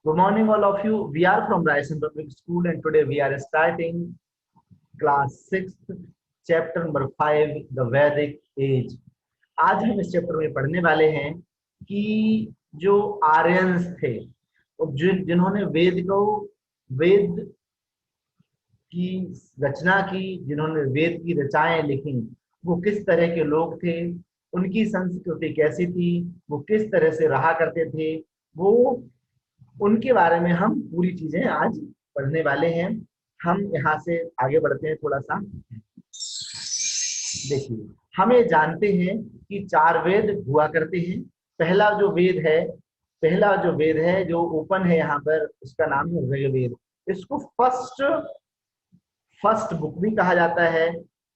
Good morning, all of you. We are from Ryerson Public School, and today we are starting class 6th, chapter number 5, the Vedic Age. आज हम इस chapter में पढ़ने वाले हैं कि जो आर्यंस थे, जिन्होंने वेद की रचना की, जिन्होंने वेद की रचनाएं लिखी, वो किस तरह के लोग थे, उनकी संस्कृति कैसी थी, वो किस तरह से रहा करते थे, वो उनके बारे में हम पूरी चीजें आज पढ़ने वाले हैं। हम यहाँ से आगे बढ़ते हैं थोड़ा सा। देखिए, हम ये जानते हैं कि 4 वेद हुआ करते हैं। पहला जो वेद है जो ओपन है यहाँ पर, उसका नाम है ऋग्वेद। इसको फर्स्ट बुक भी कहा जाता है,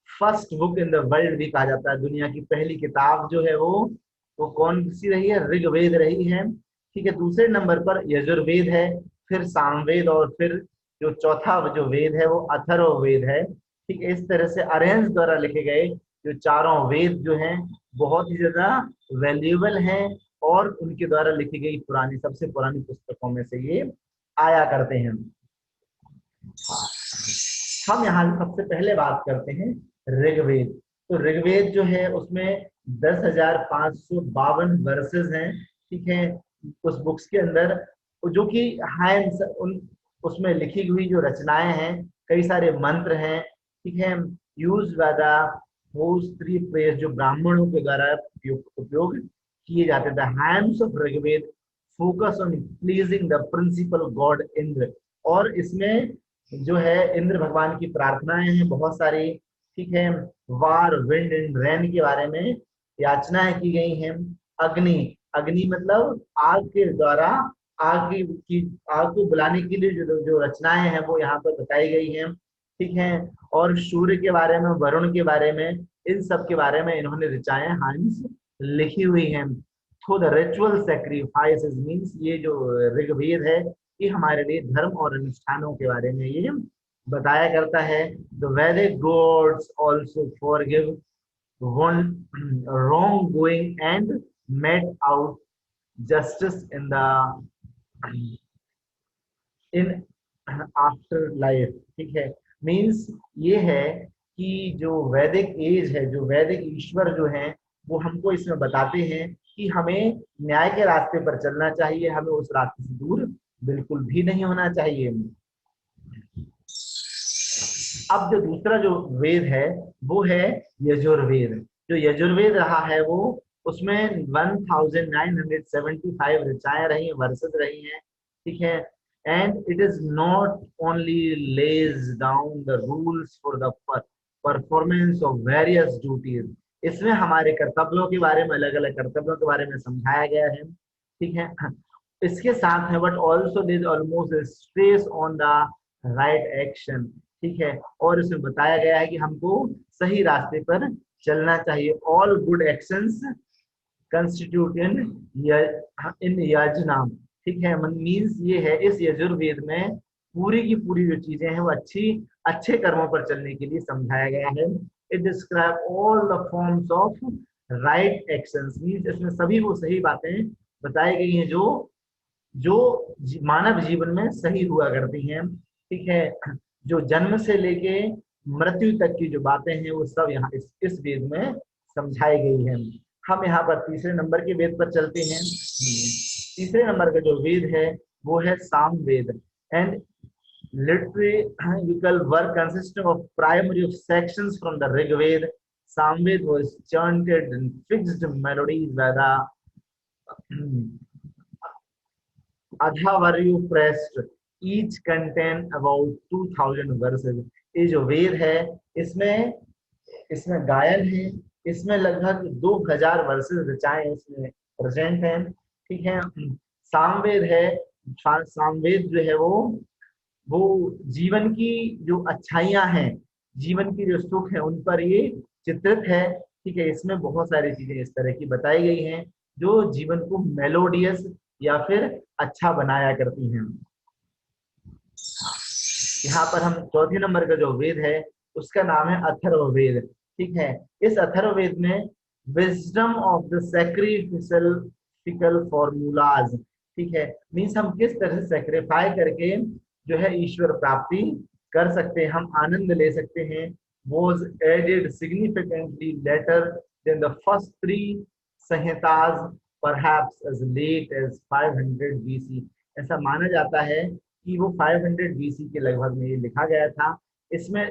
first book in the world भी कहा जाता है। दुनिया की पहली किताब जो है वो कौन सी रही है? ऋग्वेद रही है। ठीक है, दूसरे नंबर पर यजुर्वेद है, फिर सामवेद, और फिर जो चौथा जो वेद है वो अथर्ववेद है। ठीक है, इस तरह से आर्यंस द्वारा लिखे गए जो चारों वेद जो हैं बहुत ही ज्यादा वैल्यूएबल हैं, और उनके द्वारा लिखी गई सबसे पुरानी पुस्तकों में से ये आया करते हैं। हम यहाँ सबसे पहले बात करते हैं ऋग्वेद। तो ऋग्वेद जो है उसमें 10,552 वर्सेस हैं। ठीक है, उस बुक्स के अंदर जो कि उसमें लिखी हुई जो रचनाएं हैं, कई सारे मंत्र हैं। ठीक है, use by the three prayers जो ब्राह्मणों के द्वारा उपयोग किए जाते थे। Hands of Rigveda focus on pleasing the principal god Indra, और इसमें जो है इंद्र भगवान की प्रार्थनाएं हैं बहुत सारी। ठीक है, वार, विंड एंड रेन के बारे में याचनाएं की गई हैं। अग्नि मतलब आग के द्वारा आग को बुलाने के लिए जो रचनाएं हैं वो यहाँ पर बताई गई हैं। ठीक है, और सूर्य के बारे में, वरुण के बारे में, इन सब के बारे में इन्होंने ऋचाएं हाइम्स लिखी हुई हैं। तो द रिचुअल सैक्रिफाइसेस मींस, ये जो ऋग्वेद है ये हमारे लिए धर्म और अनुष्ठानों के बारे में ये बताया करता है। The Vedic gods also forgive wrong going and met out justice in after life। ठीक है, मीन्स ये है कि जो वैदिक एज है, जो वैदिक ईश्वर जो है, वो हमको इसमें बताते हैं कि हमें न्याय के रास्ते पर चलना चाहिए, हमें उस रास्ते से दूर बिल्कुल भी नहीं होना चाहिए। अब जो दूसरा जो वेद है वो है यजुर्वेद। जो यजुर्वेद रहा है वो उसमें 1975 ऋचाएं रही, वर्सेस रही हैं। ठीक है, and it is not only lays down the rules for the performance of various duties. इसमें हमारे कर्तव्यों के बारे में, अलग अलग कर्तव्यों के बारे में समझाया गया है। ठीक है, इसके साथ है but also there almost stress on the right action. ठीक है, और इसमें बताया गया है कि हमको सही रास्ते पर चलना चाहिए। ऑल गुड एक्शंस कंस्टिट्यूट इन यजनाम। ठीक है, मीन्स ये है इस यजुर्वेद में पूरी की पूरी जो चीजें हैं वो अच्छे कर्मों पर चलने के लिए समझाया गया है। It describe all the forms of right actions, means इसमें सभी वो सही बातें बताई गई हैं जो मानव जीवन में सही हुआ करती हैं। ठीक है, जो जन्म से लेके मृत्यु तक की जो बातें हैं वो सब यहाँ इस वेद में समझाई गई हैं। हम यहाँ पर तीसरे नंबर के वेद पर चलते हैं। तीसरे नंबर का जो वेद है वो है Samaveda. And liturgical work consisting of primary of sections from the Rigved. Samved was chanted in fixed melodies by the Adhavaryu pressed. Each contain about 2000 verses. ये जो वेद है इसमें गायन है, इसमें लगभग 2000 वर्सेस रचाएं इसमें प्रेजेंट हैं। ठीक है, सामवेद है। सामवेद जो है वो जीवन की जो अच्छाइयां हैं, जीवन की जो सुख है, उन पर ये चित्रित है। ठीक है, इसमें बहुत सारी चीजें इस तरह की बताई गई हैं जो जीवन को मेलोडियस या फिर अच्छा बनाया करती हैं। यहाँ पर हम चौथे नंबर का जो वेद है उसका नाम है अथर्ववेद। ठीक है, इस अथर्ववेद में विजडम ऑफ द सैक्रिफिकल फॉर्मूलाज। ठीक है, मीन्स हम किस तरह से सेक्रीफाई करके जो है ईश्वर प्राप्ति कर सकते हैं, हम आनंद ले सकते हैं। was added significantly later than the first three Samhitas, perhaps as late as 500 BC। ऐसा माना जाता है कि वो 500 BC के लगभग में ये लिखा गया था। इसमें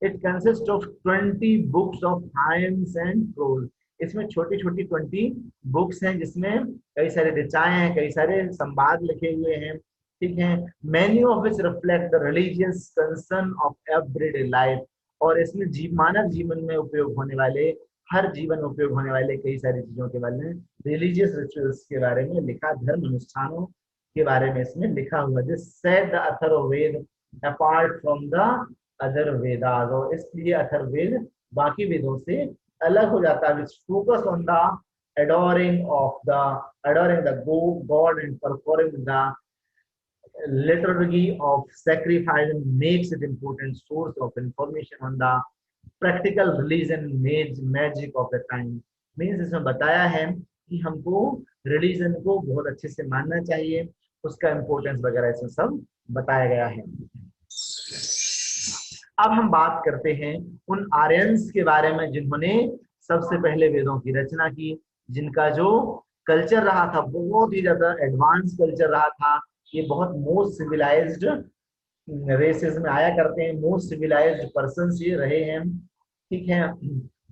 it consist of 20 books of hymns and prose. इसमें छोटी छोटी 20 बुक्स हैं जिसमें कई सारे ऋचाएं हैं, कई सारे संवाद लिखे हुए हैं, ठीक है। Many of which reflect the religious concern of everyday life. और इसमें मानव जीवन में उपयोग होने वाले, हर जीवन में उपयोग होने वाले कई सारी चीजों के बारे में, रिलीजियस रिचुअल्स के बारे में लिखा, धर्म अनुष्ठानों के बारे में इसमें लिखा हुआ। This said the Atharvaveda apart from the other Vedas. और इसलिए अथर्ववेद बाकी वेदों से अलग हो जाता है, which focus on the adoring the God and performing the liturgy of sacrifice, and makes it important source of information on the practical religion magic of the time। Means इसमें बताया है कि हमको रिलीजन को बहुत अच्छे से मानना चाहिए, उसका इम्पोर्टेंस वगैरह इसमें सब बताया गया है। अब हम बात करते हैं उन आर्यंस के बारे में जिन्होंने सबसे पहले वेदों की रचना की, जिनका जो कल्चर रहा था बहुत ही ज्यादा एडवांस कल्चर रहा था। ये बहुत मोस्ट सिविलाइज्ड रेसेस में आया करते हैं, मोस्ट सिविलाइज्ड पर्सन्स ये रहे हैं, ठीक है।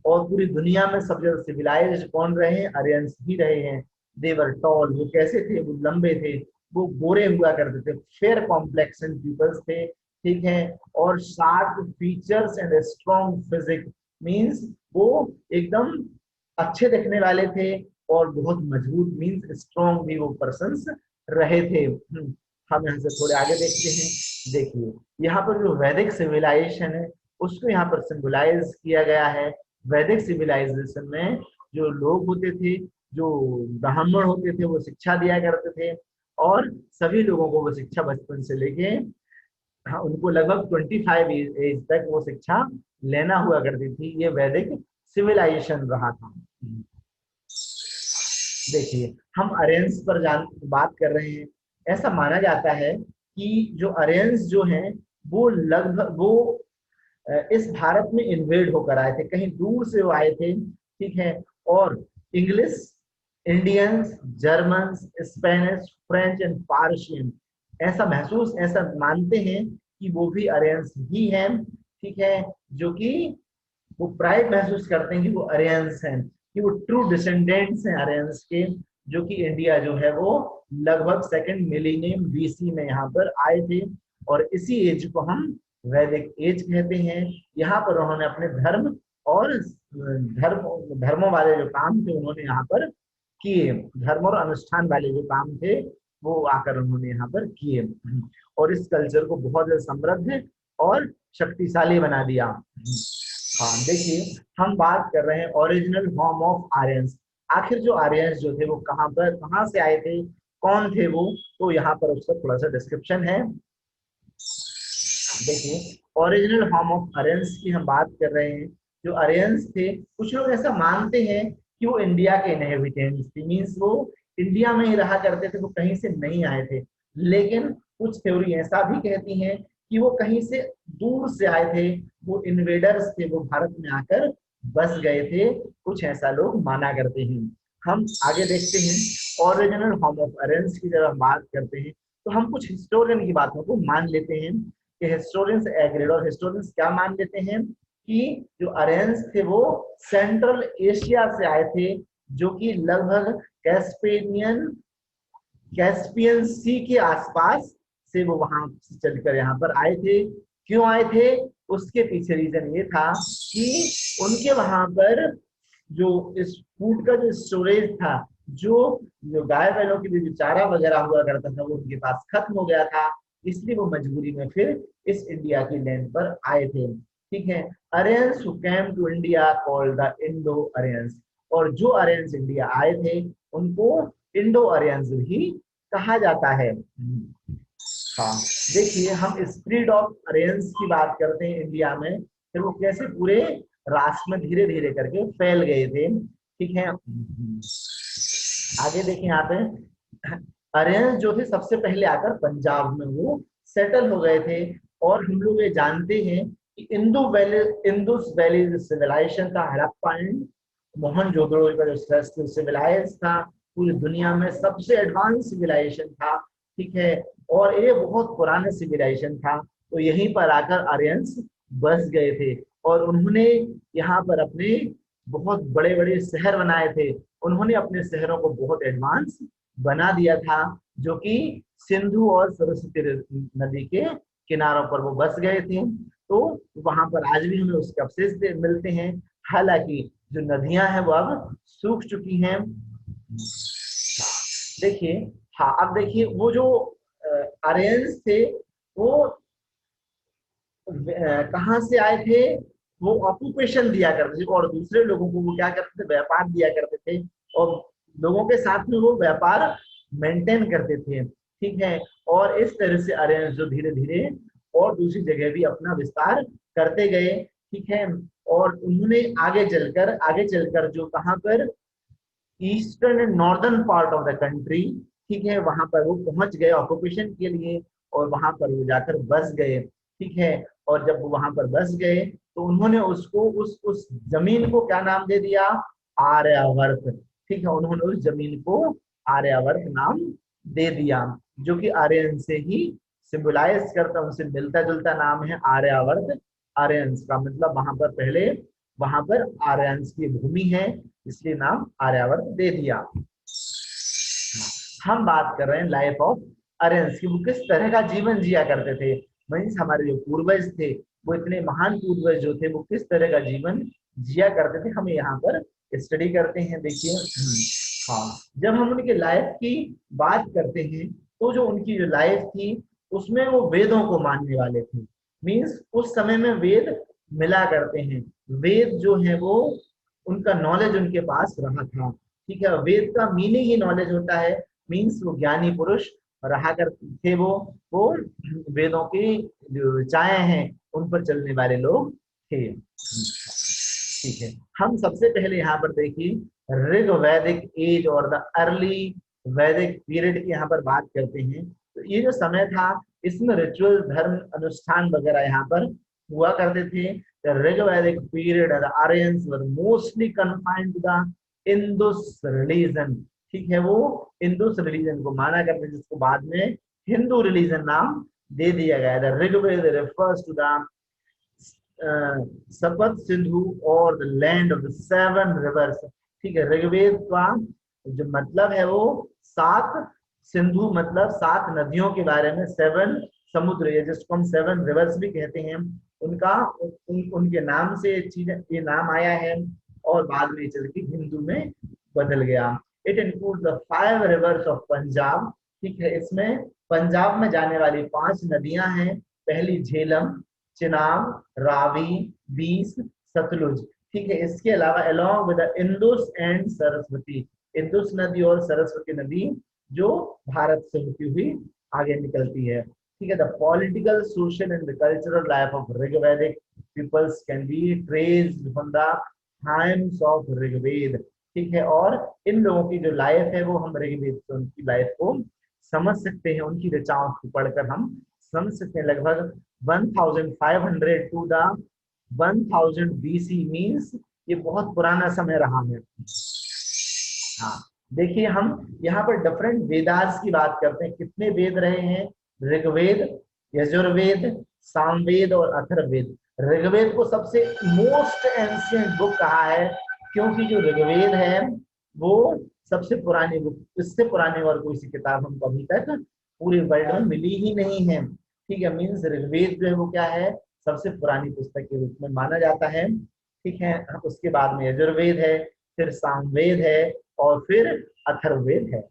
और पूरी दुनिया में सबसे ज्यादा सिविलाइज्ड कौन रहे हैं? आर्यंस ही रहे हैं। दे वर टॉल, वो कैसे थे? वो लंबे थे, वो गोरे हुआ करते थे, फेयर कॉम्प्लेक्शन पीपल्स थे, ठीक है। और sharp features and strong physique, means वो एकदम अच्छे दिखने वाले थे और बहुत मजबूत, मीन्स स्ट्रॉन्ग भी वो पर्सन्स रहे थे। हम यहाँ से थोड़े आगे देखते हैं। देखिए यहाँ पर जो वैदिक सिविलाइजेशन है उसको यहाँ पर सिंबलाइज किया गया है। वैदिक सिविलाइजेशन में जो लोग होते थे, जो ब्राह्मण होते थे, वो शिक्षा दिया करते थे और सभी लोगों को वो शिक्षा बचपन से लेके, हाँ, उनको लगभग 25 एज तक वो शिक्षा लेना हुआ करती थी। ये वैदिक सिविलाइजेशन रहा था। देखिए हम आर्यंस पर बात कर रहे हैं। ऐसा माना जाता है कि जो आर्यंस जो हैं वो लगभग वो इस भारत में इन्वेड होकर आए थे, कहीं दूर से वो आए थे, ठीक है। और English, Indians, German, Spanish, French and Persian, ऐसा मानते हैं कि वो भी आर्यंस ही हैं, ठीक है। जो कि वो प्राइड महसूस करते हैं कि वो आर्यंस हैं, कि वो ट्रू डिसेंडेंट्स हैं आर्यंस के, जो कि इंडिया जो है वो लगभग सेकंड मिलेनियम बीसी में यहाँ पर आए थे। और इसी एज को हम वैदिक एज कहते हैं। यहाँ पर उन्होंने अपने धर्म और धर्मों वाले जो काम थे उन्होंने यहाँ पर किए, धर्म और अनुष्ठान वाले जो काम थे वो आकर उन्होंने यहाँ पर किए और इस कल्चर को बहुत ज्यादा समृद्ध और शक्तिशाली बना दिया। हाँ देखिए हम बात कर रहे हैं ओरिजिनल फॉर्म ऑफ आर्यंस। आखिर जो आर्यंस जो थे वो कहाँ से आए थे, कौन थे वो, तो यहाँ पर उसका थोड़ा सा डिस्क्रिप्शन है। देखिए ओरिजिनल फॉर्म ऑफ आर्यंस की हम बात कर रहे हैं। जो आर्यंस थे, कुछ लोग ऐसा मानते हैं कि वो इंडिया के इनहेबिटेंट्स थे, मीन्स वो इंडिया में ही रहा करते थे, वो कहीं से नहीं आए थे। लेकिन कुछ थ्योरी ऐसा भी कहती हैं कि वो कहीं से दूर से आए थे, वो इन्वेडर्स थे, वो भारत में आकर बस गए थे, कुछ ऐसा लोग माना करते हैं। हम आगे देखते हैं ओरिजिनल फॉर्म ऑफ आर्यंस की जब हम बात करते हैं तो हम कुछ हिस्टोरियन की बातों को मान लेते हैं कि हिस्टोरियंस एग्रीड, और हिस्टोरियंस क्या मान लेते हैं कि जो आर्यंस थे वो सेंट्रल एशिया से आए थे, जो कि लगभग कैस्पियन सी के आसपास से वो वहां चलकर यहाँ पर आए थे। क्यों आए थे? उसके पीछे रीजन ये था कि उनके वहां पर जो इस फूड का जो स्टोरेज था, जो गाय बैलों के लिए जो चारा वगैरह हुआ करता था वो उनके पास खत्म हो गया था, इसलिए वो मजबूरी में फिर इस इंडिया की लैंड पर आए थे, ठीक है। Aryans who came to India called the Indo Aryans, और जो अरेंस इंडिया आए थे उनको इंडो अरेंस भी कहा जाता है। हाँ देखिए हम स्प्रेड ऑफ अरेंस की बात करते हैं इंडिया में, फिर वो कैसे पूरे राष्ट्र में धीरे धीरे करके फैल गए थे, ठीक है। आगे देखें यहाँ पे आर्यन जो थे सबसे पहले आकर पंजाब में वो सेटल हो गए थे। और हम लोग ये जानते हैं कि इंदुस वैली सिविलाइजेशन था, हड़प्पा एंड मोहनजोदड़ो का जो सिविलाइज था, पूरी दुनिया में सबसे एडवांस सिविलाइजेशन था। ठीक है, और ये बहुत पुराना सिविलाइजेशन था। तो यहीं पर आकर आर्यंस बस गए थे और उन्होंने यहाँ पर अपने बहुत बड़े बड़े शहर बनाए थे। उन्होंने अपने शहरों को बहुत एडवांस बना दिया था, जो कि सिंधु और सरस्वती नदी के किनारों पर वो बस गए थे। तो वहां पर आज भी हमें उसके अवशेष मिलते हैं। हालांकि जो नदियां हैं वो अब सूख चुकी हैं। देखिए, हाँ, अब देखिए वो जो आर्यंस थे वो कहाँ से आए थे। वो ऑक्यूपेशन दिया करते थे और दूसरे लोगों को वो क्या करते थे, व्यापार दिया करते थे। और लोगों के साथ में वो व्यापार मेंटेन करते थे। ठीक है, और इस तरह से आर्यंस जो धीरे धीरे और दूसरी जगह भी अपना विस्तार करते गए। ठीक है, और उन्होंने आगे चलकर जो कहाँ पर eastern and northern part of the country, ठीक है, वहां पर वो पहुंच गए ऑक्यूपेशन के लिए और वहां पर वो जाकर बस गए। ठीक है, और जब वो वहां पर बस गए तो उन्होंने उसको उस जमीन को क्या नाम दे दिया, आर्यावर्त। ठीक है, उन्होंने उस जमीन को आर्यावर्त नाम दे दिया, जो कि आर्यन से ही सिंबलाइज करता, उनसे मिलता जुलता नाम है आर्यावर्त। आर्यंस का मतलब वहां पर आर्यंस की भूमि है, इसलिए नाम आर्यावर्त दे दिया। हम बात कर रहे हैं लाइफ ऑफ आर्यंस की, वो किस तरह का जीवन जिया करते थे। मीन्स हमारे जो पूर्वज थे, वो इतने महान पूर्वज जो थे, वो किस तरह का जीवन जिया करते थे, हमें यहाँ पर स्टडी करते हैं। देखिए, हाँ, जब हम उनके लाइफ की बात करते हैं तो जो उनकी जो लाइफ थी उसमें वो वेदों को मानने वाले थे। मीन्स उस समय में वेद मिला करते हैं। वेद जो है वो उनका नॉलेज उनके पास रहा था। ठीक है, वेद का मीनिंग ही नॉलेज होता है। मीन्स वो ज्ञानी पुरुष रहा करते थे। वो वेदों की जो ऋचाएं हैं उन पर चलने वाले लोग थे। ठीक है, हम सबसे पहले यहाँ पर देखिए ऋग वैदिक एज और द अर्ली वैदिक पीरियड की यहाँ पर बात करते हैं। तो ये जो समय था इसमें रिचुअल धर्म अनुष्ठान वगैरह यहाँ पर हुआ करते थे। The Rig Vedic period the Aryans were mostly confined to the Indus region. ठीक है, वो इंदुस रिलीजन को माना करते हैं, जिसको बाद में हिंदू रिलीजन नाम दे दिया गया। The Rigveda refers to the Sapta Sindhu और the land of the seven rivers. ठीक है, ऋग्वेद का जो मतलब है वो सात सिंधु मतलब सात नदियों के बारे में, सेवन समुद्र, ये जिसको हम सेवन रिवर्स भी कहते हैं, उनके नाम से ये नाम आया है और बाद में चल के हिंदू में बदल गया। It include the five rivers of Punjab. ठीक है, इसमें पंजाब में जाने वाली 5 नदियां हैं। पहली झेलम, चिनाब, रावी, बीस, सतलुज। ठीक है, इसके अलावा along with Indus and Saraswati, Indus नदी और सरस्वती नदी जो भारत से होती हुई आगे निकलती है। ठीक है, the political, social and the cultural life of Rigvedic peoples can be traced from the times of Rigveda. ठीक है, और इन लोगों की जो लाइफ है वो हम ऋग्वेद से उनकी लाइफ को समझ सकते हैं, उनकी रचनाओं को पढ़कर हम समझ सकते हैं। लगभग 1500 टू द 1000 बीसी मीन्स ये बहुत पुराना समय रहा है। हाँ, देखिए, हम यहाँ पर डिफरेंट वेदास की बात करते हैं। कितने वेद रहे हैं? ऋग्वेद, यजुर्वेद, सामवेद और अथर्ववेद। ऋग्वेद को सबसे मोस्ट एंशियंट बुक कहा है, क्योंकि जो ऋग्वेद है वो सबसे पुरानी बुक, इससे पुरानी और कोई सी किताब हमको अभी तक पूरे वर्ल्ड में मिली ही नहीं है। ठीक है, मीन्स ऋग्वेद जो है वो क्या है, सबसे पुरानी पुस्तक के रूप में माना जाता है। ठीक है, उसके बाद में यजुर्वेद है, फिर सामवेद है और फिर अथर्ववेद है।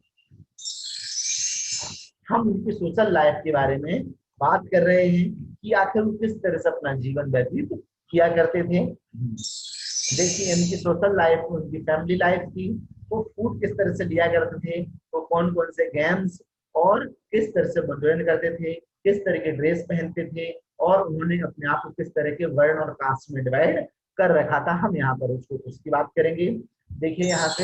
हम उनकी सोशल लाइफ के बारे में बात कर रहे हैं कि आखिर वो किस तरह से अपना जीवन व्यतीत किया करते थे। देखिए, इनकी सोशल लाइफ, उनकी फैमिली लाइफ थी, वो फूड किस तरह से लिया करते थे, वो कौन कौन से गेम्स और किस तरह से मनोरंजन करते थे, किस तरह के ड्रेस पहनते थे, और उन्होंने अपने आप को किस तरह के वर्ण और कास्ट में डिवाइड कर रखा था। हम यहाँ पर उसकी बात करेंगे। देखिए यहाँ पे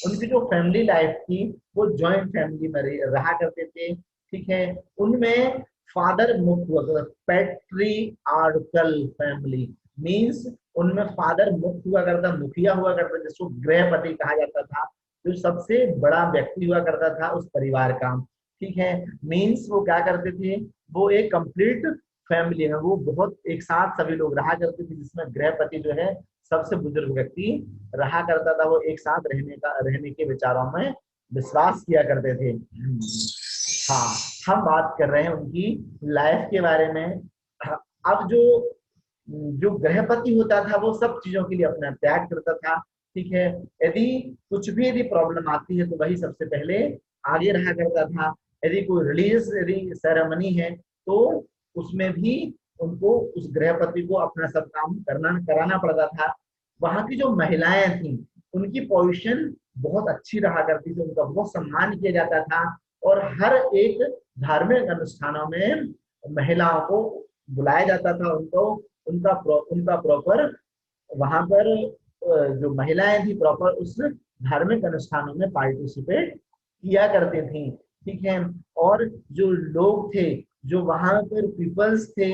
उनकी जो फैमिली लाइफ थी वो जॉइंट फैमिली में रहा करते थे, ठीक है। उनमें फादर मुख्य हुआ, पैट्रियार्कल फैमिली मीन्स उनमें फादर मुख्य हुआ करता, मुखिया हुआ करता, जिसको गृहपति कहा जाता था, जो सबसे बड़ा व्यक्ति हुआ करता था उस परिवार का, ठीक है। मीन्स वो क्या करते थे, वो एक कंप्लीट फैमिली में वो बहुत एक साथ सभी लोग रहा करते थे, जिसमें गृहपति जो है सबसे बुजुर्ग व्यक्ति रहा करता था, वो एक साथ रहने के विचारों में विश्वास किया करते थे। हाँ, हम बात कर रहे हैं उनकी लाइफ के बारे में। अब जो जो गृहपति होता था वो सब चीजों के लिए अपना त्याग करता था, ठीक है। यदि कुछ भी यदि प्रॉब्लम आती है तो वही सबसे पहले आगे रहा करता था। यदि कोई रिलीजियस यदि सेरेमनी है तो उसमें भी उनको उस गृहपति को अपना सब काम करना कराना पड़ता था। वहां की जो महिलाएं थी उनकी पोजीशन बहुत अच्छी रहा करती थी, उनका बहुत सम्मान किया जाता था, और हर एक धार्मिक अनुष्ठानों में महिलाओं को बुलाया जाता था, उनको उनका प्रॉपर वहां पर जो महिलाएं थी प्रॉपर उस धार्मिक अनुष्ठानों में पार्टिसिपेट किया करती थी, ठीक है। और जो लोग थे, जो वहां पर पीपल्स थे,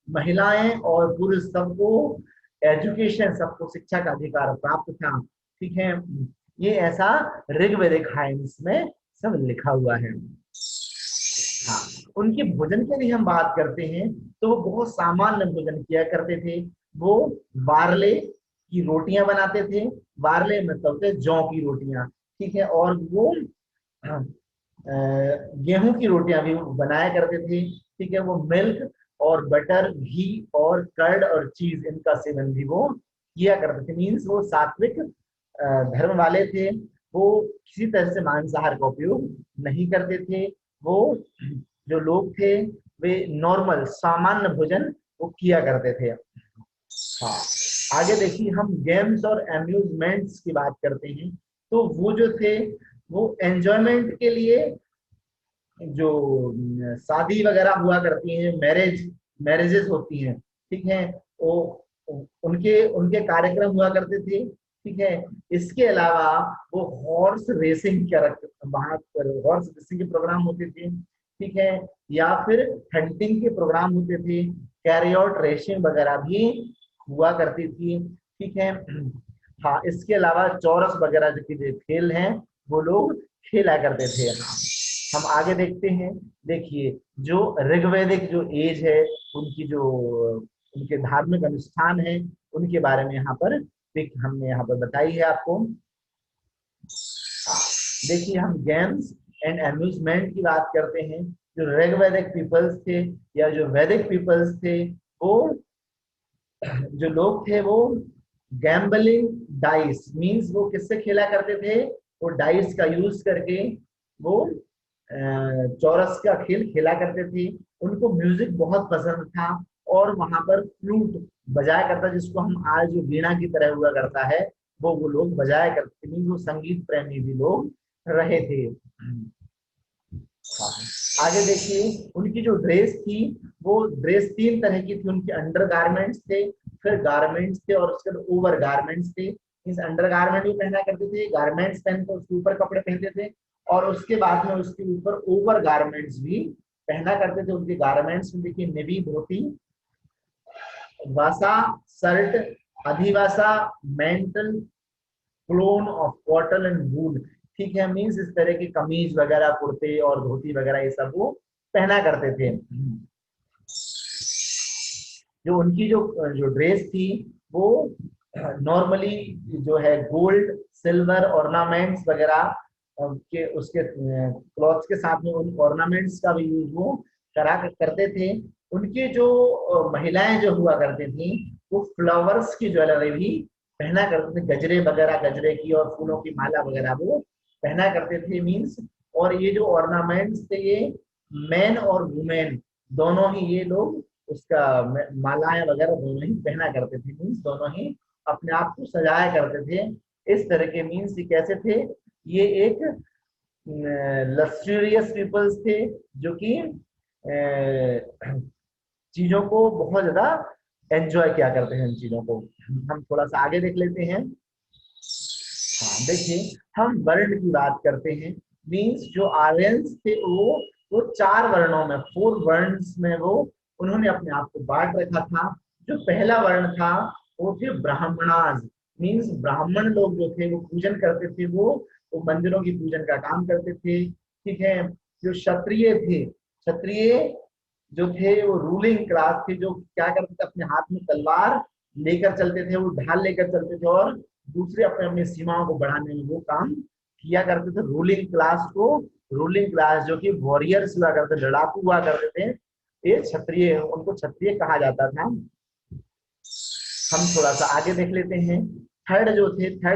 महिलाएं और पुरुष सबको एजुकेशन, सबको शिक्षा का अधिकार प्राप्त था, ठीक है। ये ऐसा ऋग्वेदिक हाइम्स में सब लिखा हुआ है। हाँ, उनके भोजन की यदि हम बात करते हैं तो वो बहुत सामान्य भोजन किया करते थे। वो वारले की रोटियां बनाते थे, वारले मतलब होते जौ की रोटियां, ठीक है। और वो गेहूं की रोटियां भी बनाया करते थे, ठीक है। वो मिल्क और बटर, घी और कर्ड और चीज इनका सेवन भी वो किया करते थे। मीन्स वो सात्विक धर्म वाले थे, वो किसी तरह से मांसाहार का उपयोग नहीं करते थे। वो जो लोग थे वे नॉर्मल सामान्य भोजन वो किया करते थे। हाँ, आगे देखिए हम गेम्स और अम्यूजमेंट्स की बात करते हैं। तो वो जो थे वो एंजॉयमेंट के लिए जो शादी वगैरह हुआ करती हैं, मैरिजेस होती हैं, ठीक है, वो उनके उनके कार्यक्रम हुआ करते थे, ठीक है। इसके अलावा वो हॉर्स रेसिंग वहां पर हॉर्स रेसिंग के प्रोग्राम होते थे, ठीक है, या फिर हंटिंग के प्रोग्राम होते थे, कैरियट रेसिंग वगैरह भी हुआ करती थी, ठीक है। हाँ, इसके अलावा चौरस वगैरह जो खेल हैं वो लोग खेला करते थे। हम आगे देखते हैं। देखिए जो ऋग्वैदिक जो एज है, उनकी जो उनके धार्मिक अनुष्ठान है उनके बारे में यहाँ पर हमने यहाँ पर बताई है आपको। देखिए हम गेम्स एंड अम्यूजमेंट की बात करते हैं। जो ऋग्वैदिक पीपल्स थे या जो वैदिक पीपल्स थे, वो जो लोग थे वो गैम्बलिंग डाइस मींस वो किससे खेला करते थे, वो डाइस का यूज करके वो चौरस का खेल खेला करते थे। उनको म्यूजिक बहुत पसंद था और वहां पर फ्लूट बजाया करता, जिसको हम आज जो वीणा की तरह हुआ करता है वो लोग बजाया करते थे। वो संगीत प्रेमी भी लोग रहे थे। हाँ। आगे देखिए उनकी जो ड्रेस थी वो ड्रेस तीन तरह की थी। उनके अंडर गारमेंट्स थे, फिर गारमेंट्स थे और उसके बाद ओवर गारमेंट्स थे। इस अंडर गारमेंट भी पहना करते थे, गारमेंट्स पहनकर उसके ऊपर कपड़े पहनते थे, और उसके बाद में उसके ऊपर ओवर गारमेंट्स भी पहना करते थे। उनके गारमेंट्स में देखिए नेवी धोती, वासा शर्ट, अधिवासा mantle, cloth of cotton and wool, ठीक है। मीन्स इस तरह की कमीज वगैरह, कुर्ते और धोती वगैरह ये सब वो पहना करते थे। जो उनकी जो जो ड्रेस थी वो नॉर्मली जो है गोल्ड सिल्वर ऑर्नामेंट्स वगैरह के उसके क्लॉथ्स के साथ में उन ऑर्नामेंट्स का भी यूज वो करा करते थे। उनके जो महिलाएं जो हुआ करती थी वो फ्लावर्स की ज्वेलरी भी पहना करते थे, गजरे वगैरह, गजरे की और फूलों की माला वगैरह वो पहना करते थे। मीन्स और ये जो ऑर्नामेंट्स थे ये मैन और वुमेन दोनों ही ये लोग उसका मालाएं वगैरह दोनों ही पहना करते थे। मीन्स दोनों ही अपने आप को सजाया करते थे इस तरह के। मीन्स ये कैसे थे, ये एक लग्जूरियस पीपल्स थे जो कि चीजों को बहुत ज्यादा एंजॉय किया करते हैं इन चीजों को। हम थोड़ा सा आगे देख लेते हैं। हाँ देखिए, हम वर्ण की बात करते हैं, मीन्स जो आर्यंस थे वो 4 वर्णों में, 4 वर्ण्स में वो उन्होंने अपने आप को बांट रखा था। जो पहला वर्ण था वो थे ब्राह्मणास, मीन्स ब्राह्मण लोग जो थे वो पूजन करते थे, वो मंदिरों की पूजन का काम करते थे। ठीक है। जो क्षत्रिय थे, क्षत्रिय जो थे वो रूलिंग क्लास थे, जो क्या करते थे, अपने हाथ में तलवार लेकर चलते थे, वो ढाल लेकर चलते थे और दूसरे अपने अपनी सीमाओं को बढ़ाने में वो काम किया करते थे। रूलिंग क्लास को, रूलिंग क्लास जो कि वॉरियर्स हुआ करते, लड़ाकू हुआ करते थे, ये क्षत्रिय, उनको क्षत्रिय कहा जाता था। हम थोड़ा सा आगे देख लेते हैं। थर्ड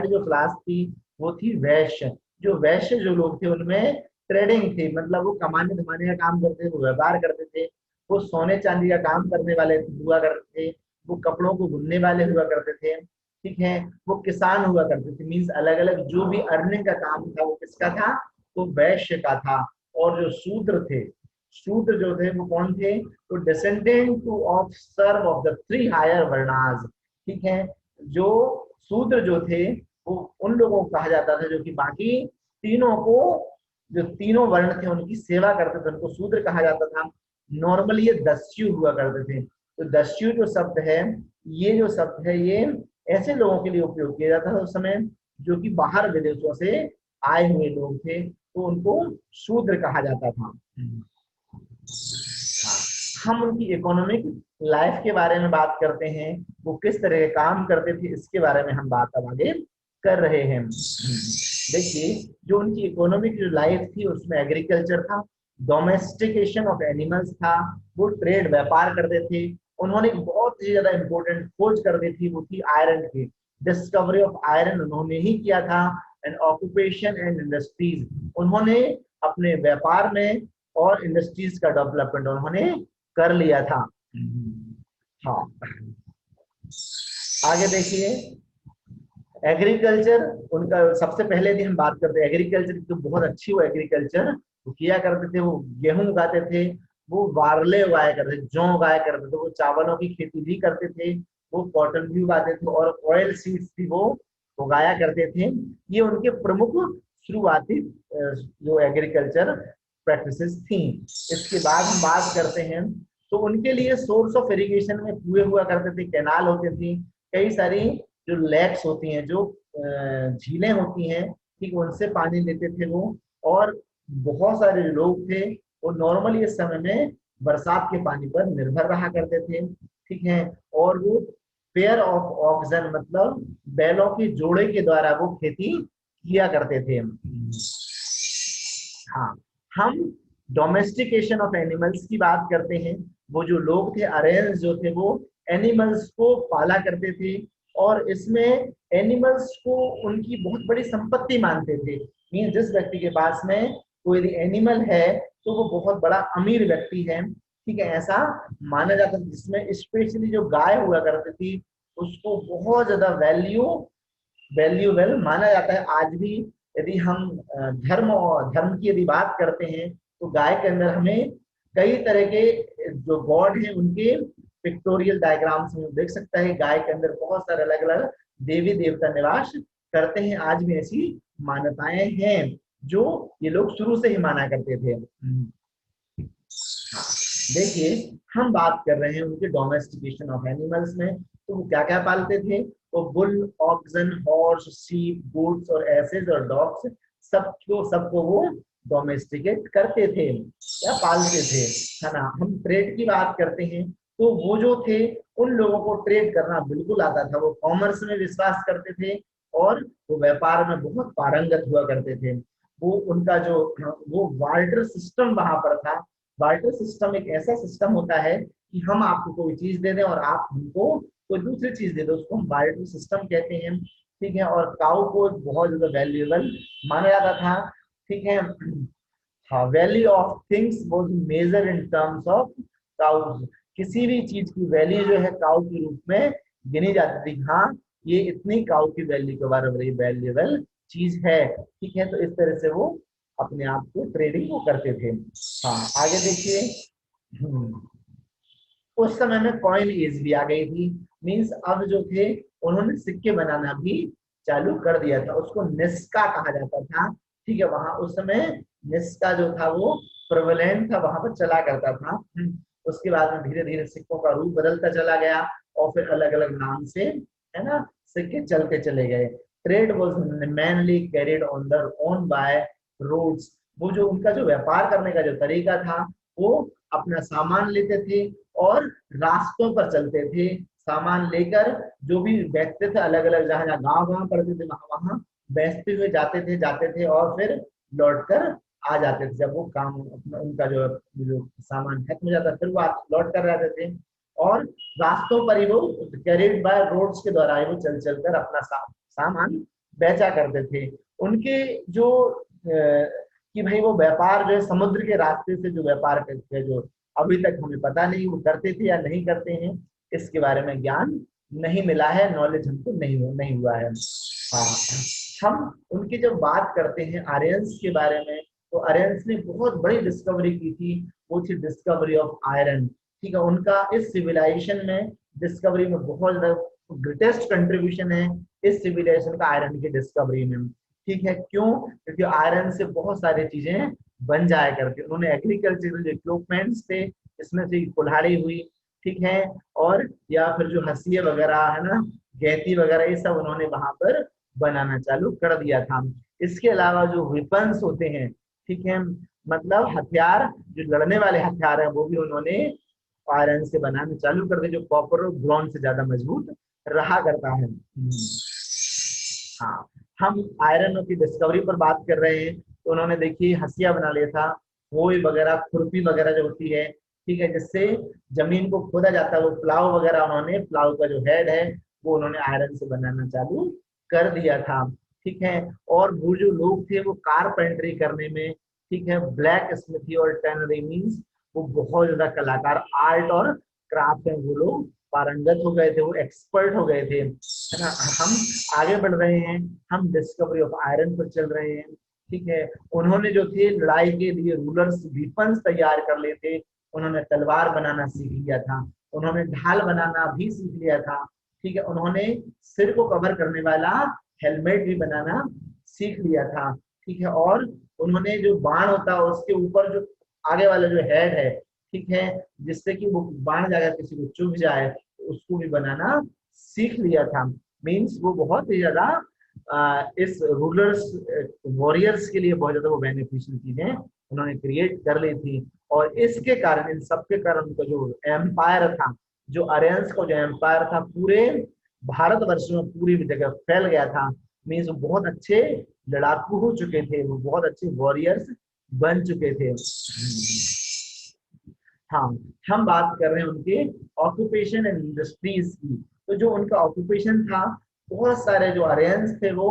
जो क्लास थी वो थी वैश्य। जो वैश्य जो लोग थे उनमें ट्रेडिंग थी, मतलब वो कमाने धमाने का काम करते थे, वो व्यापार करते थे, वो सोने चांदी का काम करने वाले हुआ करते थे, वो कपड़ों को बुनने वाले हुआ करते थे। ठीक है। वो किसान हुआ करते थे, मीन्स अलग अलग जो भी अर्निंग का काम था वो किसका था, तो वैश्य का था। और जो शूद्र थे, शूद्र जो थे वो कौन थे, तो descendant to of serve of the 3 higher varnas. ठीक है। जो शूद्र जो थे वो उन लोगों को कहा जाता था जो कि बाकी तीनों को, जो तीनों वर्ण थे उनकी सेवा करते थे, उनको शूद्र कहा जाता था। नॉर्मली ये दस्यु हुआ करते थे। तो दस्यु जो शब्द है, ये जो शब्द है ये ऐसे लोगों के लिए उपयोग किया जाता था उस समय जो कि बाहर विदेशों से आए हुए लोग थे, तो उनको शूद्र कहा जाता था। हम उनकी इकोनॉमिक लाइफ के बारे में बात करते हैं, वो किस तरह के काम करते थे, इसके बारे में हम बात अब आगे कर रहे हैं। देखिए, जो उनकी इकोनॉमिक जो लाइफ थी उसमें एग्रीकल्चर था, डोमेस्टिकेशन ऑफ एनिमल्स था, वो ट्रेड व्यापार करते थे। उन्होंने एक बहुत ही ज्यादा इंपॉर्टेंट खोज कर दी थी, वो थी आयरन की, डिस्कवरी ऑफ आयरन उन्होंने ही किया था। एंड ऑक्यूपेशन एंड इंडस्ट्रीज, उन्होंने अपने व्यापार में और इंडस्ट्रीज का डेवलपमेंट उन्होंने कर लिया था। हाँ, आगे देखिए, एग्रीकल्चर उनका सबसे पहले यदि हम बात करते हैं एग्रीकल्चर की, तो बहुत अच्छी वो एग्रीकल्चर वो किया करते थे। वो गेहूं उगाते थे, वो बारले उगाया करते थे, जौ उगाया करते थे, वो चावलों की खेती भी करते थे, वो कॉटन भी उगाते थे और ऑयल सीड्स भी वो उगाया करते थे। ये उनके प्रमुख शुरुआती जो एग्रीकल्चर प्रैक्टिसेस थी। इसके बाद हम बात करते हैं, तो उनके लिए सोर्स ऑफ इरिगेशन में कुएं हुआ करते थे, कैनाल होते थे, कई सारी जो लेक्स होती हैं, जो झीलें होती हैं, ठीक उनसे पानी लेते थे वो। और बहुत सारे जो लोग थे वो नॉर्मली इस समय में बरसात के पानी पर निर्भर रहा करते थे। ठीक है। और वो पेयर ऑफ ऑक्सन, मतलब बैलों के जोड़े के द्वारा वो खेती किया करते थे। हाँ, हम डोमेस्टिकेशन ऑफ एनिमल्स की बात करते हैं। वो जो लोग थे, अरेंज जो थे, वो एनिमल्स को पाला करते थे और इसमें एनिमल्स को उनकी बहुत बड़ी संपत्ति मानते थे। मीन जिस व्यक्ति के पास में कोई एनिमल है तो वो बहुत बड़ा अमीर व्यक्ति है। ठीक है, ऐसा माना जाता था। जिसमें स्पेशली जो गाय हुआ करती थी उसको बहुत ज्यादा वैल्यूएबल माना जाता है आज भी। यदि हम धर्म और धर्म की यदि बात करते हैं तो गाय के अंदर हमें कई तरह के जो गॉड हैं उनके पिक्टोरियल डायग्राम्स में देख सकता है। गाय के अंदर बहुत सारे अलग अलग देवी देवता निवास करते हैं, आज भी ऐसी मान्यताएं हैं जो ये लोग शुरू से ही माना करते थे। देखिए, हम बात कर रहे हैं उनके डोमेस्टिकेशन ऑफ एनिमल्स में, तो वो क्या क्या पालते थे, वो bull, oxen, horse, sheep, goats और एसेज और डॉग्स, सबको वो डोमेस्टिकेट करते थे या पालते थे, है ना। हम ट्रेड की बात करते हैं, तो वो जो थे उन लोगों को ट्रेड करना बिल्कुल आता था, वो कॉमर्स में विश्वास करते थे और वो व्यापार में बहुत पारंगत हुआ करते थे। वो उनका जो वो वार्टर सिस्टम वहां पर था। बार्टर सिस्टम एक ऐसा सिस्टम होता है कि हम आपको कोई चीज दे दें और आप हमको कोई दूसरी चीज दे दो, उसको हम बार्टर सिस्टम कहते हैं। ठीक है। और काउ को बहुत ज्यादा वैल्यूएबल माना जाता था। ठीक है। हाँ, value of things was measure in terms of cows, किसी भी चीज की वैल्यू जो है काउ के रूप में गिनी जाती थी। हाँ, ये इतनी काउ की वैल्यू के बारे में वैल्यूएबल चीज है। ठीक है। तो इस तरह से वो अपने आप को ट्रेडिंग वो करते थे। हाँ, आगे देखिए। उस समय में कॉइन एज भी आ गई थी, मींस अब जो थे उन्होंने सिक्के बनाना भी चालू कर दिया था। उसको निस्का कहा जाता था, ठीक है। वहां उस समय निस्का जो था वो प्रेवलेंट था, वहां पर चला करता था। उसके बाद में धीरे धीरे सिक्कों का रूप बदलता चला गया और फिर अलग अलग नाम से, है ना, सिक्के चलते चले गए। Trade was mainly carried on the own by roads. वो जो उनका जो व्यापार करने का जो तरीका था, वो अपना सामान लेते थे और रास्तों पर चलते थे, सामान लेकर जो भी बेचते थे, अलग अलग जहां जहां गांव गांव पड़ते थे वहां वहां बेचते हुए जाते थे और फिर लौट कर आ जाते थे। जब वो काम अपना उनका जो सामान खत्म हो जाता फिर वो लौट कर आते थे। और रास्तों पर ही वो कैरिड बाय रोड्स के द्वारा ही वो चल चल कर अपना सामान बेचा करते थे। उनके जो कि भाई वो व्यापार जो है समुद्र के रास्ते से जो व्यापार करते हैं, जो अभी तक हमें पता नहीं वो करते थे या नहीं करते हैं, इसके बारे में ज्ञान नहीं मिला है, नॉलेज हमको नहीं हुआ है। हाँ, हम उनकी जब बात करते हैं आर्यंस के बारे में, तो आर्यंस ने बहुत बड़ी डिस्कवरी की थी, वो थी डिस्कवरी ऑफ आयरन। ठीक है, उनका इस सिविलाइजेशन में डिस्कवरी में बहुत ज्यादा ग्रेटेस्ट कंट्रीब्यूशन है इस सिविलाइजेशन का आयरन की डिस्कवरी में। ठीक है, क्यों? क्योंकि आयरन से बहुत सारी चीजें बन जाया करती। उन्होंने एग्रीकल्चरल इक्विपमेंट्स थे, इसमें से कुल्हाड़ी हुई, ठीक है, और या फिर जो हंसिया वगैरह है ना, गैती वगैरह, ये सब उन्होंने वहां पर बनाना चालू कर दिया था। इसके अलावा जो वेपन्स होते हैं, ठीक है, मतलब हथियार, जो लड़ने वाले हथियार है, वो भी उन्होंने आयरन से बनाना चालू कर दिया, जो कॉपर और ब्रॉन्ज से ज्यादा मजबूत रहा करता है। हाँ, हम आयरन की डिस्कवरी पर बात कर रहे हैं, तो उन्होंने देखिए हंसिया बना लिया था, होई वगैरह, खुरपी वगैरह जो होती है, ठीक है, जिससे जमीन को खोदा जाता है, वो प्लाव वगैरह, उन्होंने प्लाव का जो हेड है वो उन्होंने आयरन से बनाना चालू कर दिया था। ठीक है, और वो जो लोग थे वो कारपेंटरी करने में, ठीक है, ब्लैक स्मिथी और टैनरी मीन्स, वो बहुत ज्यादा कलाकार, आर्ट और क्राफ्ट में वो लोग पारंगत हो गए थे, वो एक्सपर्ट हो गए थे, है ना। हम आगे बढ़ रहे हैं, हम डिस्कवरी ऑफ आयरन पर चल रहे हैं। ठीक है, उन्होंने जो थे लड़ाई के लिए रूलर्स वीपन्स तैयार कर लिए थे, उन्होंने तलवार बनाना सीख लिया था, उन्होंने ढाल बनाना भी सीख लिया था। ठीक है, उन्होंने सिर को कवर करने वाला हेलमेट भी बनाना सीख लिया था। ठीक है, और उन्होंने जो बाण होता है उसके ऊपर जो आगे वाला जो हेड है, ठीक है, जिससे कि वो बाण जाकर किसी को चुभ जाए, उसको भी बनाना सीख लिया था। मीन्स वो बहुत ही ज्यादा इस रूलर्स वॉरियर्स के लिए बहुत ज्यादा वो बेनिफिशियल चीजें उन्होंने क्रिएट कर ली थी। और इसके कारण, इन सबके कारण उनका जो एम्पायर था, जो आर्यंस का जो एम्पायर था, पूरे भारतवर्ष में पूरी जगह फैल गया था। मीन्स वो बहुत अच्छे लड़ाकू हो चुके थे, वो बहुत अच्छे वॉरियर्स बन चुके थे। हाँ, हम बात कर रहे हैं उनके ऑक्यूपेशन एंड इंडस्ट्रीज की। तो जो उनका ऑक्यूपेशन था, बहुत सारे जो आर्यंस थे वो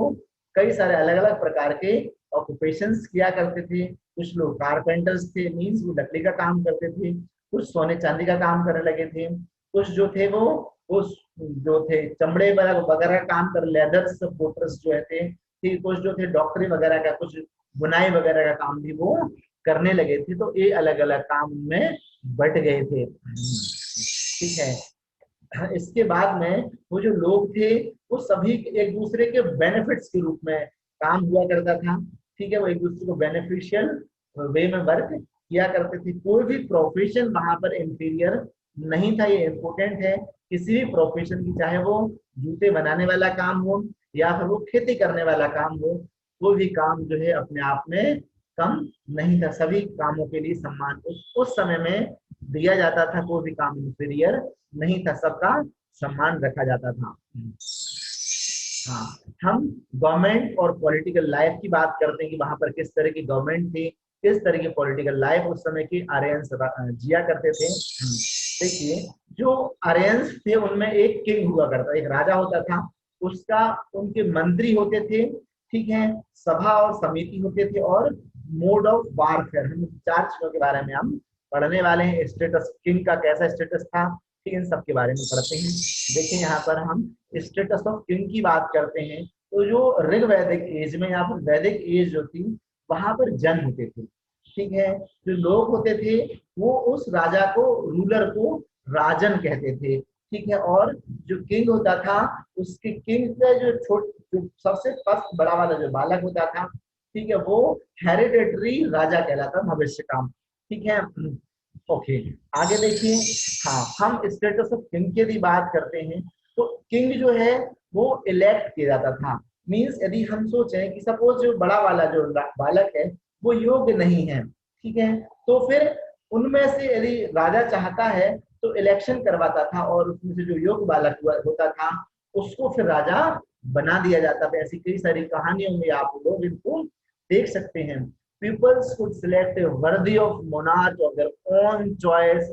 कई सारे अलग अलग प्रकार के ऑक्यूपेशंस किया करते थे। कुछ लोग कारपेंटर्स थे, मीन्स वो लकड़ी का काम करते थे, कुछ सोने चांदी का काम करने लगे थे, कुछ जो थे वो जो थे चमड़े वगैरह का काम कर, लेदर सपोर्टर्स जो थे, फिर कुछ जो थे डॉक्टरी वगैरह का, कुछ बुनाई वगैरह का काम भी वो करने लगे थे। तो ये अलग अलग काम में बट गए थे। ठीक है, इसके बाद में वो जो लोग थे वो सभी एक दूसरे के बेनिफिट्स के रूप में काम हुआ करता था। ठीक है, वो एक दूसरे को बेनिफिशियल वे में वर्क किया करते थे। कोई भी प्रोफेशन वहां पर इंफीरियर नहीं था, ये इम्पोर्टेंट है। किसी भी प्रोफेशन की, चाहे वो जूते बनाने वाला काम हो या फिर वो खेती करने वाला काम हो, कोई भी काम जो है अपने आप में कम नहीं था। सभी कामों के लिए सम्मान उस समय में दिया जाता था, कोई भी काम इंफीरियर नहीं था, सबका सम्मान रखा जाता था। हाँ, हम गवर्नमेंट और पॉलिटिकल लाइफ की बात करते हैं कि वहां पर किस तरह की गवर्नमेंट थी, किस तरह की पॉलिटिकल लाइफ उस समय की आर्यंस जिया करते थे। देखिए, जो आर्यंस थे उनमें एक किंग हुआ करता, एक राजा होता था, उसका उनके मंत्री होते थे, ठीक है, सभा और समिति होते थे, और मोड ऑफ वारफेयर, हम 4 चीजों के बारे में हम पढ़ने वाले हैं। स्टेटस, किंग का कैसा स्टेटस था, ठीक, इन सब के बारे में पढ़ते हैं। देखिए, यहाँ पर हम स्टेटस ऑफ किंग की बात करते हैं, तो जो ऋग वैदिक एज में या फिर वैदिक एज जो थी, वहां पर जन होते थे। ठीक है, जो लोग होते थे वो उस राजा को, रूलर को राजन कहते थे। ठीक है। और जो किंग होता था, उसके किंग का जो सबसे फर्स्ट बड़ा वाला जो बालक होता था, ठीक है, वो हेरिडेटरी राजा कहलाता, भविष्य का, ठीक है। ओके, आगे देखिए। हाँ, हम स्टेटस ऑफ किंग की यदि बात करते हैं तो किंग जो है वो इलेक्ट किया जाता था। मींस यदि हम सोचें कि सपोज जो बड़ा वाला जो बालक है वो योग्य नहीं है, ठीक है, तो फिर उनमें से यदि राजा चाहता है तो इलेक्शन करवाता था, और उसमें से जो योग्य बालक होता था उसको फिर राजा बना दिया जाता था। ऐसी कई सारी कहानियों में आप लोग इनको देख सकते हैं। Pupils could select a worthy of monarch of their own choice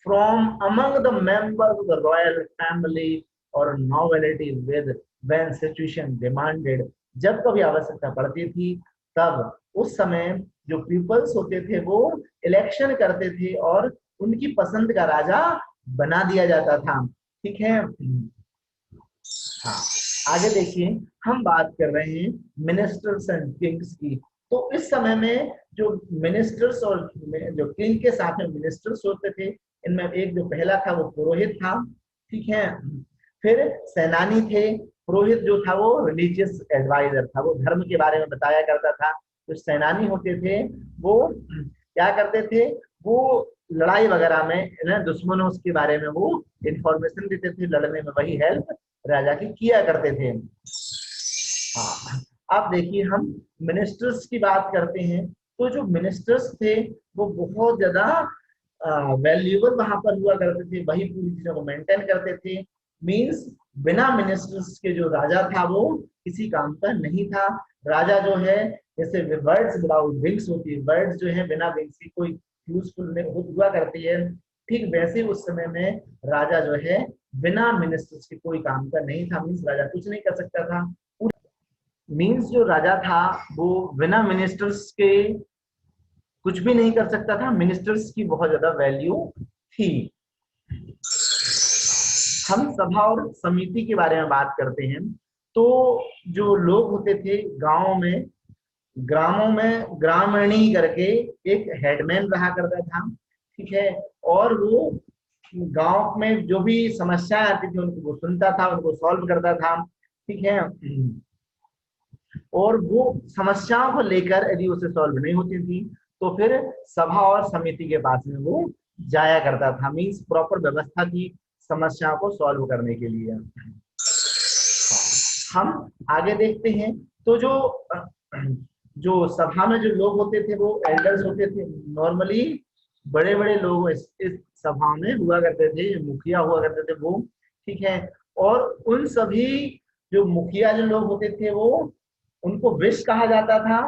from among the members of the royal family or nobility with when situation demanded। जब कभी आवश्यकता पड़ती थी तब उस समय जो पीपल्स होते थे वो इलेक्शन करते थे और उनकी पसंद का राजा बना दिया जाता था, ठीक है। हाँ, आगे देखिए, हम बात कर रहे हैं मिनिस्टर्स एंड किंग्स की। तो इस समय में जो मिनिस्टर्स और जो किंग के साथ में मिनिस्टर्स होते थे, इनमें एक जो पहला था वो पुरोहित था, ठीक है। फिर सेनानी थे। पुरोहित जो था वो रिलीजियस एडवाइजर था, वो धर्म के बारे में बताया करता था। जो सेनानी होते थे वो क्या करते थे, वो लड़ाई वगैरह में दुश्मनों के बारे में वो इंफॉर्मेशन देते थे, लड़ने में वही हेल्प राजा की किया करते थे। हाँ, अब देखिए, हम मिनिस्टर्स की बात करते हैं तो जो मिनिस्टर्स थे वो बहुत ज्यादा वैल्यूएबल वहां पर हुआ करते थे, वही पूरी चीजों को मेंटेन करते थे। मींस बिना मिनिस्टर्स के जो राजा था वो किसी काम का नहीं था। राजा जो है, जैसे बर्ड्स विदाउट विंग्स होती है, बर्ड्स जो है बिना विंग्स की कोई यूजफुल हुआ करती है, ठीक वैसे उस समय में राजा जो है बिना मिनिस्टर्स के कोई काम का नहीं था। मीन्स राजा कुछ नहीं कर सकता था। मीन्स जो राजा था वो बिना मिनिस्टर्स के कुछ भी नहीं कर सकता था। मिनिस्टर्स की बहुत ज्यादा वैल्यू थी। हम सभा और समिति के बारे में बात करते हैं तो जो लोग होते थे गांवों में, ग्रामों में ग्रामीणी करके एक हेडमैन रहा करता था, ठीक है। और वो गांव में जो भी समस्याएं आती थी उनको वो सुनता था, उनको सॉल्व करता था, ठीक है। और वो समस्याओं को लेकर यदि उसे सॉल्व नहीं होती थी तो फिर सभा और समिति के पास में वो जाया करता था। मीन्स प्रॉपर व्यवस्था थी समस्याओं को सॉल्व करने के लिए। हम आगे देखते हैं तो जो सभा में जो लोग होते थे वो एल्डर्स होते थे। नॉर्मली बड़े बड़े लोग इस सभा में हुआ करते थे, मुखिया हुआ करते थे वो, ठीक है। और उन सभी जो मुखिया जो लोग होते थे वो उनको विश कहा जाता था,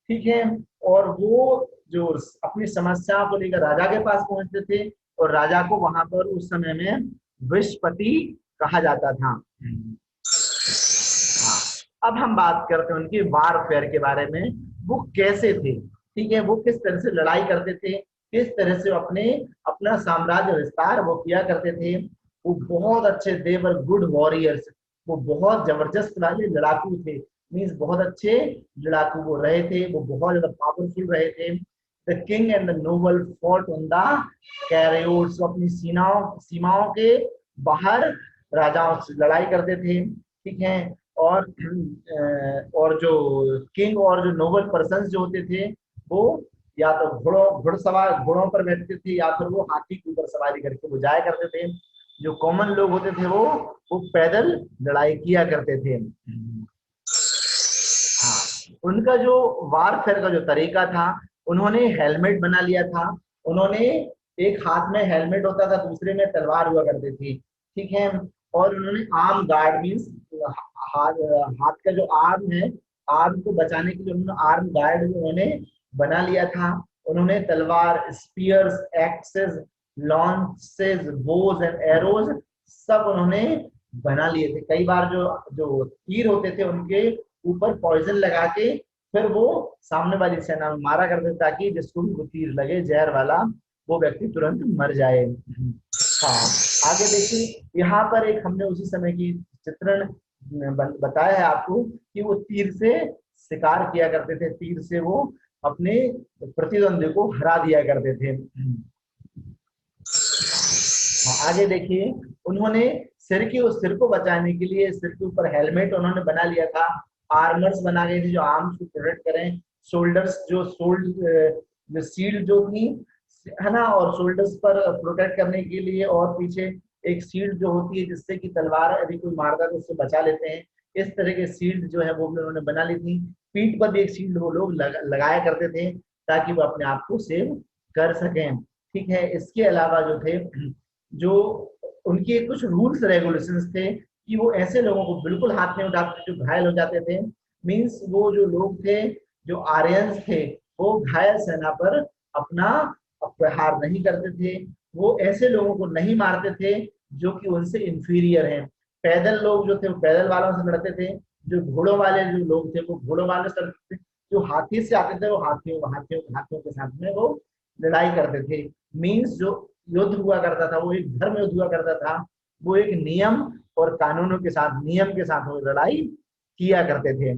ठीक है। और वो जो अपनी समस्या को लेकर राजा के पास पहुंचते थे और राजा को वहां पर उस समय में विशपति कहा जाता था। अब हम बात करते हैं उनकी वारफेयर के बारे में। वो कैसे थे, ठीक है, वो किस तरह से लड़ाई करते थे, किस तरह से अपने अपना साम्राज्य विस्तार वो किया करते थे। वो बहुत अच्छे, देवर गुड वॉरियर्स, वो बहुत जबरदस्त वाले लड़ाकू थे। मीन्स बहुत अच्छे लड़ाकू वो रहे थे, वो बहुत ज्यादा पावरफुल रहे थे। The king and the noble fought on the carriers, अपनी सीमाओं के बाहर राजाओं से लड़ाई करते थे, ठीक है। और जो किंग और जो नोबल पर्सन जो होते थे वो या तो घोड़ों पर बैठते थे या फिर वो हाथी के ऊपर सवारी करके वो जाया करते थे। जो कॉमन लोग होते थे वो पैदल लड़ाई किया करते थे। हाँ, उनका जो वारफेयर का जो तरीका था, उन्होंने हेलमेट बना लिया था। उन्होंने एक हाथ में हेलमेट होता था, दूसरे में तलवार हुआ करती थी, ठीक है। और उन्होंने आर्म गार्ड मीन्स हाथ हाथ का जो आर्म है, आर्म को बचाने के लिए उन्होंने आर्म गार्ड उन्होंने बना लिया था। उन्होंने तलवार, spears, axes, lances, bows and arrows सब उन्होंने बना लिए थे। कई बार जो जो तीर होते थे उनके ऊपर पॉइजन लगा के फिर वो सामने वाली सेना में मारा करते ताकि जिसको भी वो तीर लगे जहर वाला वो व्यक्ति तुरंत मर जाए। हाँ, आगे देखिए, यहाँ पर एक हमने उसी समय की चित्रण बताया है आपको कि वो तीर से शिकार किया करते थे, तीर से वो अपने प्रतिद्वंदी को हरा दिया करते थे। हाँ, आगे देखिए, उन्होंने सिर को बचाने के लिए सिर के ऊपर हेलमेट उन्होंने बना लिया था, आर्मर्स बना गए थे जो आर्म्स को प्रोटेक्ट करें, शोल्डर्स जो जो शील्ड जो थी, है ना, और शोल्डर्स पर प्रोटेक्ट करने के लिए, और पीछे एक शील्ड जो होती है जिससे कि तलवार यदि कोई मारता है तो उससे बचा लेते हैं। इस तरह के शील्ड जो है वो भी उन्होंने बना ली थी। पीठ पर भी एक शील्ड वो लोग लगाया करते थे ताकि वो अपने आप को सेव कर सकें। ठीक है, इसके अलावा जो थे, जो उनके कुछ रूल्स रेगुलेशंस थे कि वो ऐसे लोगों को बिल्कुल हाथ नहीं उठाते जो घायल हो जाते थे। मींस वो जो लोग थे, जो आर्यंस थे, वो घायल सेना पर अपना प्रहार नहीं करते थे। वो ऐसे लोगों को नहीं मारते थे जो कि उनसे इंफीरियर हैं। पैदल लोग जो थे वो पैदल वालों से लड़ते थे, जो घोड़ों वाले जो लोग थे वो घोड़ों वाले से लड़ते थे, जो हाथी से आते थे वो हाथियों के साथ में वो लड़ाई करते थे। मींस जो युद्ध हुआ करता था वो एक धर्म युद्ध हुआ करता था, वो एक नियम और कानूनों के साथ, नियम के साथ वो लड़ाई किया करते थे।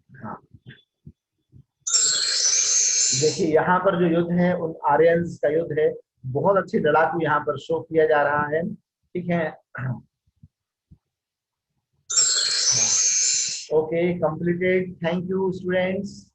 हाँ, देखिए यहाँ पर जो युद्ध है उन आर्यंस का युद्ध है, बहुत अच्छी लड़ाकू यहाँ पर शो किया जा रहा है। ठीक है, okay, completed, thank you students.